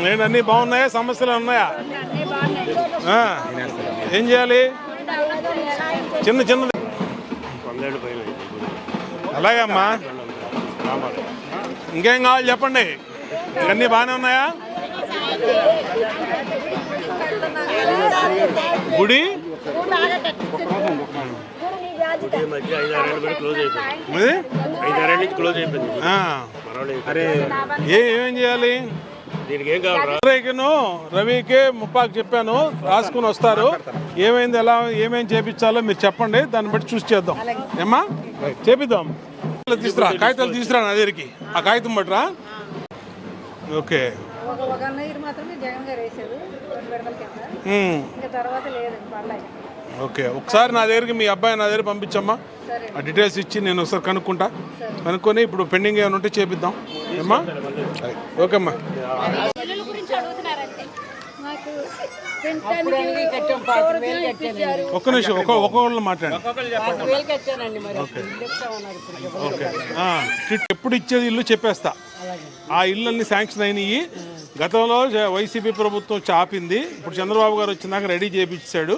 ఏంటి అన్నీ బాగున్నాయా? సమస్యలు ఉన్నాయా? ఏం చేయాలి? చిన్న చిన్నది అలాగే అమ్మా. ఇంకేం కావాలి చెప్పండి. ఇవన్నీ బాగానే ఉన్నాయా? గుడి ఏమేం చేయాలి? రవికి ముప్పాకు చెప్పాను, రాసుకుని వస్తారు. ఏమైంది, ఎలా ఏమేం చేపించాలో మీరు చెప్పండి, దాన్ని బట్టి చూసి చేద్దాం. ఏమ్మా చేపిద్దాం. తీసుకురా, కాగితాలు తీసుకురా నా దగ్గరికి. ఆ కాగితం బట్రా. ఓకే ఓకే, ఒకసారి నా దగ్గరికి మీ అబ్బాయి నా దగ్గర పంపించమ్మా. ఆ డీటెయిల్స్ ఇచ్చి నేను ఒకసారి కనుక్కొని ఇప్పుడు పెండింగ్ ఏమైనా ఉంటే చేపిద్దాం. ఏమ్మా ఓకే అమ్మా. ఒక్క నిమిషం ఒక్కొక్కళ్ళు మాట్లాడండి. ఎప్పుడు ఇచ్చేది ఇల్లు చెప్పేస్తా. ఆ ఇళ్ళన్నీ శాంక్షన్ అయినాయి. గతంలో వైసీపీ ప్రభుత్వం చాపింది, ఇప్పుడు చంద్రబాబు గారు వచ్చినాక రెడీ చేయించాడు.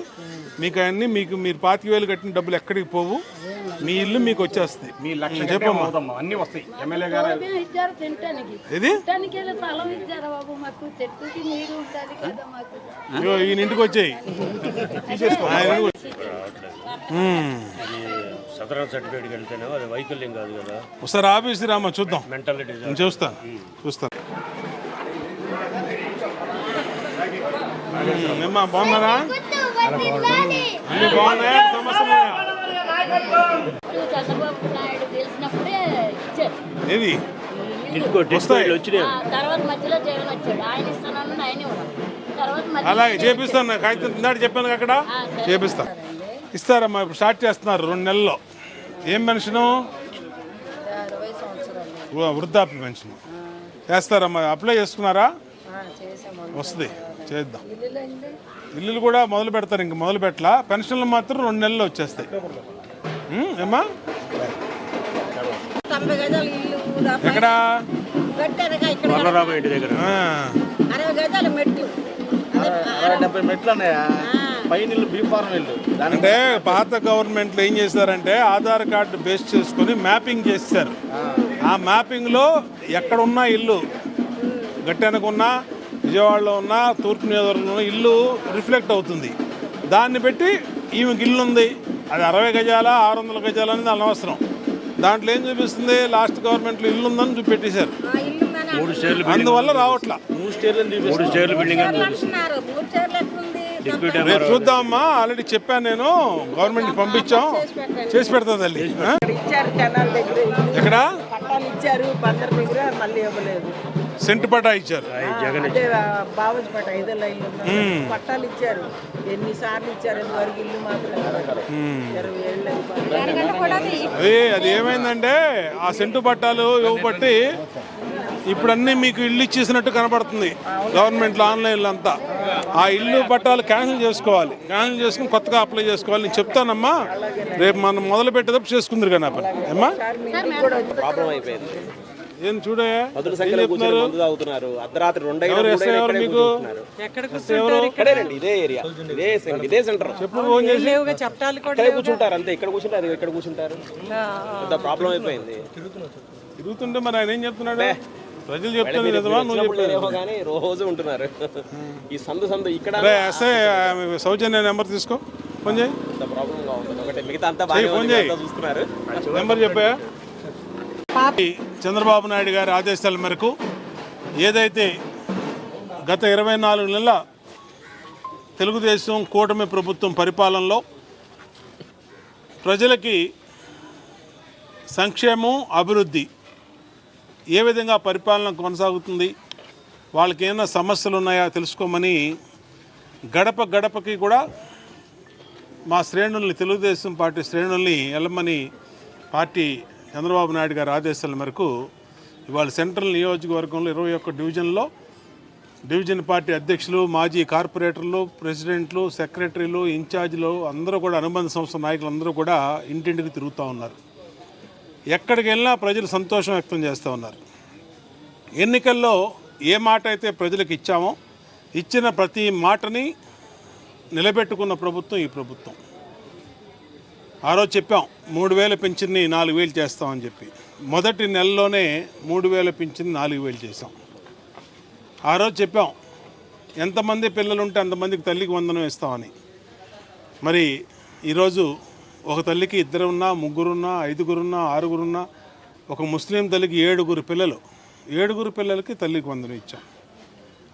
మీకు అన్నీ మీరు 25,000 కట్టిన డబ్బులు ఎక్కడికి పోవు, మీ ఇల్లు మీకు వచ్చేస్తుంది. చెప్పమ్మా. ఈయన ఇంటికి వచ్చాయి. ఒకసారి ఆఫీస్ రామా చూద్దాం. చూస్తాను. ఏమ్మా బాగున్నారా? అన్ని బాగున్నాయా? సమస్యలు ఏది అలాగే చేపిస్తాను. కాగితం ఇందాక చెప్పాను అక్కడ చేపిస్తా. ఇస్తారమ్మా. ఇప్పుడు స్టార్ట్ చేస్తున్నారు 2 నెలల్లో. ఏం పెన్షను? వృద్ధాప్య పెన్షన్ చేస్తారమ్మా. అప్లై చేసుకున్నారా? వస్తుంది, చేద్దాం. ఇల్లులు కూడా మొదలు పెడతారు. ఇంక మొదలు పెట్టలా. పెన్షన్లు మాత్రం 2 నెలల్లో వచ్చేస్తాయి. ఏమ్మా ఎక్కడ? అంటే పాత గవర్నమెంట్లో ఏం చేశారంటే ఆధార్ కార్డు బేస్ చేసుకుని మ్యాపింగ్ చేశారు. ఆ మ్యాపింగ్లో ఎక్కడున్నా ఇల్లు, గట్టెనకున్నా, విజయవాడలో ఉన్న, తూర్పు నియోజకవర్గంలో ఉన్న ఇల్లు రిఫ్లెక్ట్ అవుతుంది. దాన్ని బట్టి ఈమెకి ఇల్లు ఉంది, అది 60 గజాలా 600 గజాలా అనేది అనవసరం. దాంట్లో ఏం చూపిస్తుంది? లాస్ట్ గవర్నమెంట్లో ఇల్లు ఉందని చూపెట్టేశారు. అందువల్ల రావట్లా. 3 స్టేర్లు బిల్డింగ్ రేపు చూద్దామమ్మా. ఆల్రెడీ చెప్పాను నేను, గవర్నమెంట్కి పంపించాం, చేసి పెడతా తల్లి. ఎక్కడ సెంటు పట్టా ఇచ్చారు. అది ఏమైందంటే ఆ సెంటు పట్టాలు ఇవ్వబట్టి ఇప్పుడు అన్నీ మీకు ఇల్లు ఇచ్చేసినట్టు కనబడుతుంది గవర్నమెంట్లో, ఆన్లైన్లో అంతా. ఆ ఇల్లు పట్టాలు క్యాన్సిల్ చేసుకోవాలి. క్యాన్సిల్ చేసుకుని కొత్తగా అప్లై చేసుకోవాలి. నేను చెప్తానమ్మా, రేపు మనం మొదలు పెట్టేటప్పుడు చేసుకుందరు కానీ పని. అమ్మా ఏం చూడయా చెప్పు ఫోన్ చేసి కూర్చుంటారు అంతే. ఇక్కడ కూర్చుంటారు, ఇక్కడ కూర్చుంటారు. ప్రాబ్లం అయిపోయింది. తిరుగుతుంటే మరి ఆయన ఏం చెప్తున్నాడు? ప్రజలు చెప్తాను కదా, నువ్వు కానీ రోజు ఉంటున్నారు ఈ సందు ఇక్కడ. ఎస్ఐ సౌజన్య నెంబర్ తీసుకో, ఫోన్ చేయి. ఫోన్ చేయి, నెంబర్ చెప్పా. చంద్రబాబు నాయుడు గారి ఆదేశాల మేరకు ఏదైతే గత 24 నెలల తెలుగుదేశం కూటమి ప్రభుత్వం పరిపాలనలో ప్రజలకి సంక్షేమం, అభివృద్ధి ఏ విధంగా పరిపాలన కొనసాగుతుంది, వాళ్ళకి ఏమైనా సమస్యలు ఉన్నాయా తెలుసుకోమని గడప గడపకి కూడా మా శ్రేణుల్ని, తెలుగుదేశం పార్టీ శ్రేణుల్ని వెళ్ళమని పార్టీ చంద్రబాబు నాయుడు గారి ఆదేశాల మేరకు ఇవాళ సెంట్రల్ నియోజకవర్గంలో 21 డివిజన్లో డివిజన్ పార్టీ అధ్యక్షులు, మాజీ కార్పొరేటర్లు, ప్రెసిడెంట్లు, సెక్రటరీలు, ఇన్ఛార్జీలు అందరూ కూడా, అనుబంధ సంస్థ నాయకులందరూ కూడా ఇంటింటికి తిరుగుతూ ఉన్నారు. ఎక్కడికి వెళ్ళినా ప్రజలు సంతోషం వ్యక్తం చేస్తూ ఉన్నారు. ఎన్నికల్లో ఏ మాట అయితే ప్రజలకు ఇచ్చామో ఇచ్చిన ప్రతి మాటని నిలబెట్టుకున్న ప్రభుత్వం ఈ ప్రభుత్వం. ఆ రోజు చెప్పాం 3,000 పింఛన్ని 4,000 చేస్తామని చెప్పి. మొదటి నెలలోనే 3,000 పింఛన్ని 4,000 చేసాం. ఆ రోజు చెప్పాం ఎంతమంది పిల్లలు ఉంటే అంతమందికి తల్లికి వందనం ఇస్తామని. మరి ఈరోజు ఒక తల్లికి 2 ఉన్నా, 3 ఉన్నా, 5 ఉన్నా, 6 ఉన్నా, ఒక ముస్లిం తల్లికి 7 పిల్లలు, 7 పిల్లలకి తల్లికి వందనం ఇచ్చాం.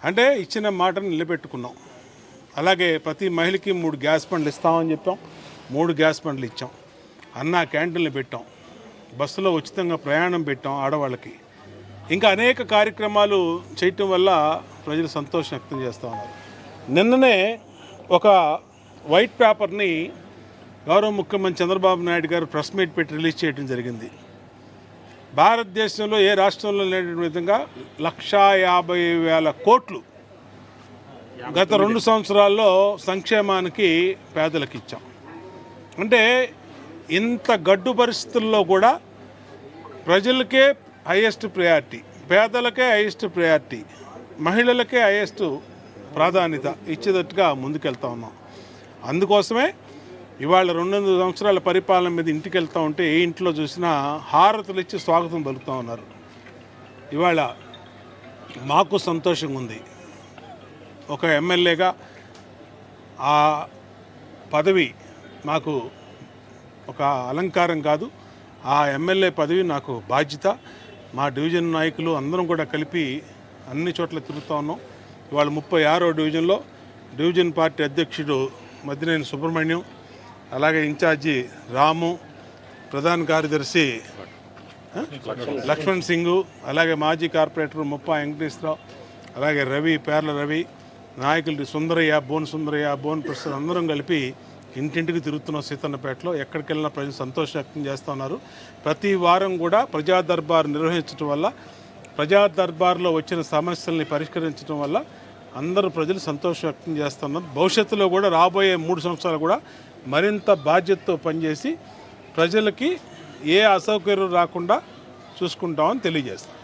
అంటే ఇచ్చిన మాటను నిలబెట్టుకున్నాం. అలాగే ప్రతి మహిళకి 3 గ్యాస్ బండ్లు ఇస్తామని చెప్పాం, 3 గ్యాస్ బండ్లు ఇచ్చాం. అన్న క్యాంటీన్లు పెట్టాం, బస్సులో ఉచితంగా ప్రయాణం పెట్టాం ఆడవాళ్ళకి. ఇంకా అనేక కార్యక్రమాలు చేయటం వల్ల ప్రజలు సంతోషం వ్యక్తం చేస్తూ ఉన్నారు. నిన్ననే ఒక వైట్ పేపర్ని గౌరవ ముఖ్యమంత్రి చంద్రబాబు నాయుడు గారు ప్రెస్ మీట్ పెట్టి రిలీజ్ చేయడం జరిగింది. భారతదేశంలో ఏ రాష్ట్రంలో లేనటువంటి విధంగా 1,50,000 కోట్లు గత 2 సంవత్సరాల్లో సంక్షేమానికి పేదలకు ఇచ్చాం. అంటే ఇంత గడ్డు పరిస్థితుల్లో కూడా ప్రజలకే హైయెస్ట్ ప్రయారిటీ, పేదలకే హైయెస్ట్ ప్రయారిటీ, మహిళలకే హైయెస్ట్ ప్రాధాన్యత ఇచ్చేటట్టుగా ముందుకెళ్తా ఉన్నాం. అందుకోసమే ఇవాళ 2 సంవత్సరాల పరిపాలన మీద ఇంటికి వెళ్తూ ఉంటే ఏ ఇంట్లో చూసినా హారతులు ఇచ్చి స్వాగతం పలుకుతూ ఉన్నారు. ఇవాళ మాకు సంతోషంగా ఉంది. ఒక ఎమ్మెల్యేగా ఆ పదవి నాకు ఒక అలంకారం కాదు, ఆ ఎమ్మెల్యే పదవి నాకు బాధ్యత. మా డివిజన్ నాయకులు అందరం కూడా కలిపి అన్ని చోట్ల తిరుగుతూ ఉన్నాం. ఇవాళ 36వ డివిజన్లో డివిజన్ పార్టీ అధ్యక్షుడు మద్దినేని సుబ్రహ్మణ్యం, అలాగే ఇన్ఛార్జి రాము, ప్రధాన కార్యదర్శి లక్ష్మణ్ సింగు, అలాగే మాజీ కార్పొరేటర్ ముప్పా వెంకటేశ్వరరావు, అలాగే రవి, పేర్ల రవి, నాయకులు సుందరయ్య, బోన్ ప్రసాద్ అందరం కలిపి ఇంటింటికి తిరుగుతున్నాం. సీతన్నపేటలో ఎక్కడికి వెళ్ళినా ప్రజలు సంతోషం వ్యక్తం చేస్తూ ఉన్నారు. ప్రతి వారం కూడా ప్రజా దర్బార్ నిర్వహించడం వల్ల, ప్రజా దర్బార్లో వచ్చిన సమస్యల్ని పరిష్కరించడం వల్ల అందరూ ప్రజలు సంతోషం వ్యక్తం చేస్తున్నారు. భవిష్యత్తులో కూడా రాబోయే 3 సంవత్సరాలు కూడా మరింత బాధ్యతతో పనిచేసి ప్రజలకి ఏ అసౌకర్యం రాకుండా చూసుకుంటామని తెలియజేస్తాం.